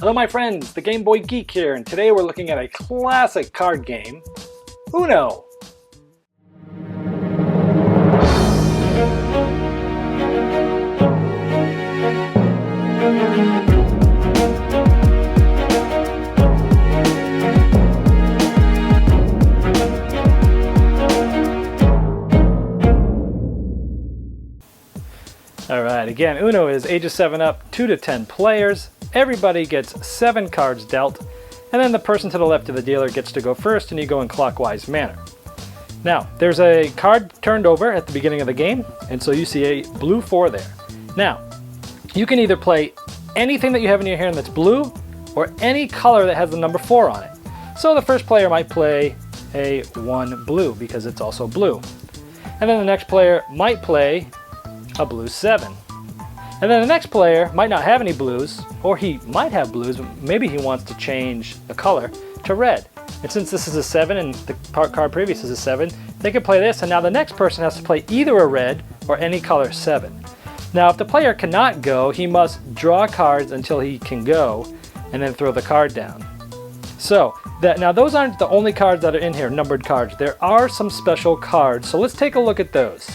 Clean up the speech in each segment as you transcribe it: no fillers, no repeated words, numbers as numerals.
Hello my friends, the Game Boy Geek here, and today we're looking at a classic card game, Uno. Alright, again, Uno is ages 7 up, 2 to 10 players. Everybody gets 7 cards dealt, and then the person to the left of the dealer gets to go first, and you go in clockwise manner. Now, there's a card turned over at the beginning of the game, and so you see a blue 4 there. Now, you can either play anything that you have in your hand that's blue, or any color that has the number 4 on it. So the first player might play a 1 blue, because it's also blue. And then the next player might play a blue 7. And then the next player might not have any blues, or he might have blues, but maybe he wants to change the color to red. And since this is a 7 and the card previous is a 7, they can play this, and now the next person has to play either a red or any color 7. Now if the player cannot go, he must draw cards until he can go, and then throw the card down. So, now those aren't the only cards that are in here, numbered cards. There are some special cards, so let's take a look at those.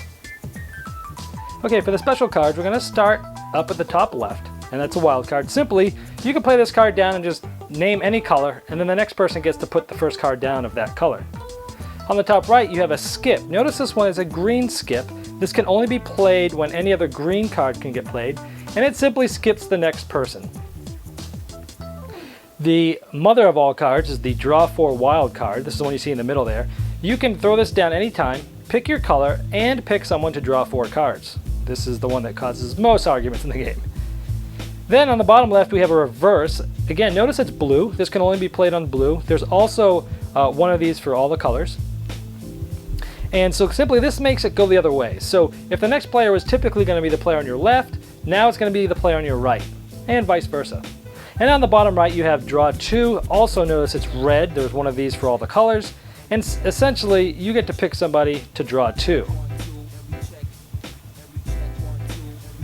Okay, for the special cards, we're going to start up at the top left, and that's a wild card. Simply, you can play this card down and just name any color, and then the next person gets to put the first card down of that color. On the top right, you have a skip. Notice this one is a green skip. This can only be played when any other green card can get played, and it simply skips the next person. The mother of all cards is the draw 4 wild card. This is the one you see in the middle there. You can throw this down anytime, pick your color, and pick someone to draw 4 cards. This is the one that causes most arguments in the game. Then on the bottom left we have a reverse. Again, notice it's blue. This can only be played on blue. There's also one of these for all the colors. And so simply this makes it go the other way. So if the next player was typically going to be the player on your left, now it's going to be the player on your right, and vice versa. And on the bottom right you have draw 2. Also notice it's red. There's one of these for all the colors. And essentially you get to pick somebody to draw 2.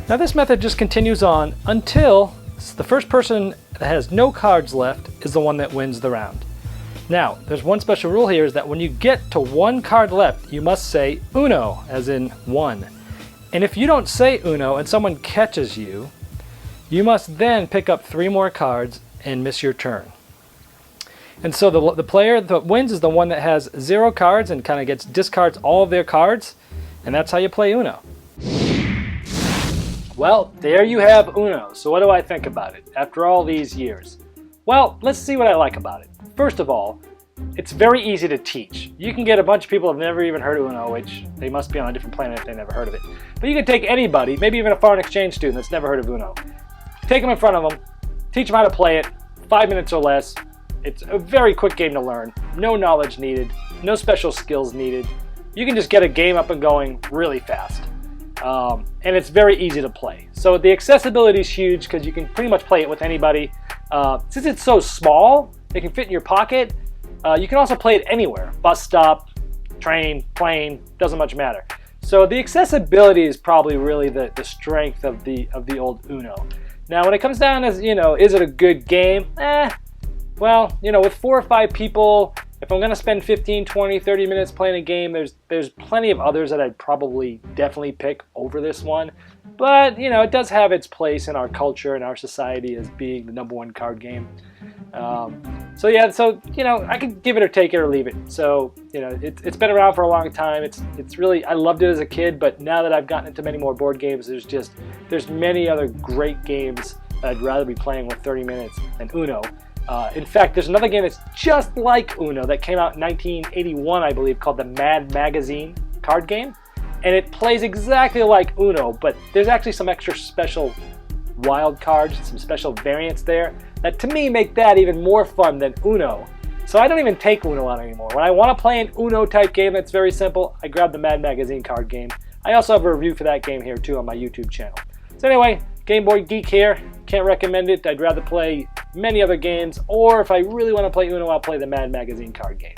Now this method just continues on until the first person that has no cards left is the one that wins the round. Now, there's one special rule here, is that when you get to 1 card left, you must say Uno, as in 1. And if you don't say Uno and someone catches you, you must then pick up 3 more cards and miss your turn. And so the player that wins is the one that has 0 cards and kind of discards all of their cards, and that's how you play Uno. Well, there you have Uno. So what do I think about it after all these years? Well, let's see what I like about it. First of all, it's very easy to teach. You can get a bunch of people who have never even heard of Uno, which they must be on a different planet if they never heard of it. But you can take anybody, maybe even a foreign exchange student that's never heard of Uno. Take them in front of them, teach them how to play it, 5 minutes or less. It's a very quick game to learn. No knowledge needed, no special skills needed. You can just get a game up and going really fast. And it's very easy to play. So the accessibility is huge because you can pretty much play it with anybody. Since it's so small, it can fit in your pocket. You can also play it anywhere. Bus stop, train, plane, doesn't much matter. So the accessibility is probably really the strength of the old Uno. Now when it comes down as, is it a good game? Well, with 4 or 5 people, if I'm going to spend 15, 20, 30 minutes playing a game, there's plenty of others that I'd probably definitely pick over this one. But, it does have its place in our culture and our society as being the #1 card game. I could give it or take it or leave it. So, it's been around for a long time. It's really, I loved it as a kid, but now that I've gotten into many more board games, there's many other great games that I'd rather be playing with 30 minutes than Uno. In fact, there's another game that's just like Uno that came out in 1981, I believe, called the Mad Magazine card game. And it plays exactly like Uno, but there's actually some extra special wild cards, some special variants there that to me make that even more fun than Uno. So I don't even take Uno out anymore. When I want to play an Uno type game that's very simple, I grab the Mad Magazine card game. I also have a review for that game here too on my YouTube channel. So anyway, Game Boy Geek here. Can't recommend it. I'd rather play many other games, or if I really want to play Uno, I'll play the Mad Magazine card game.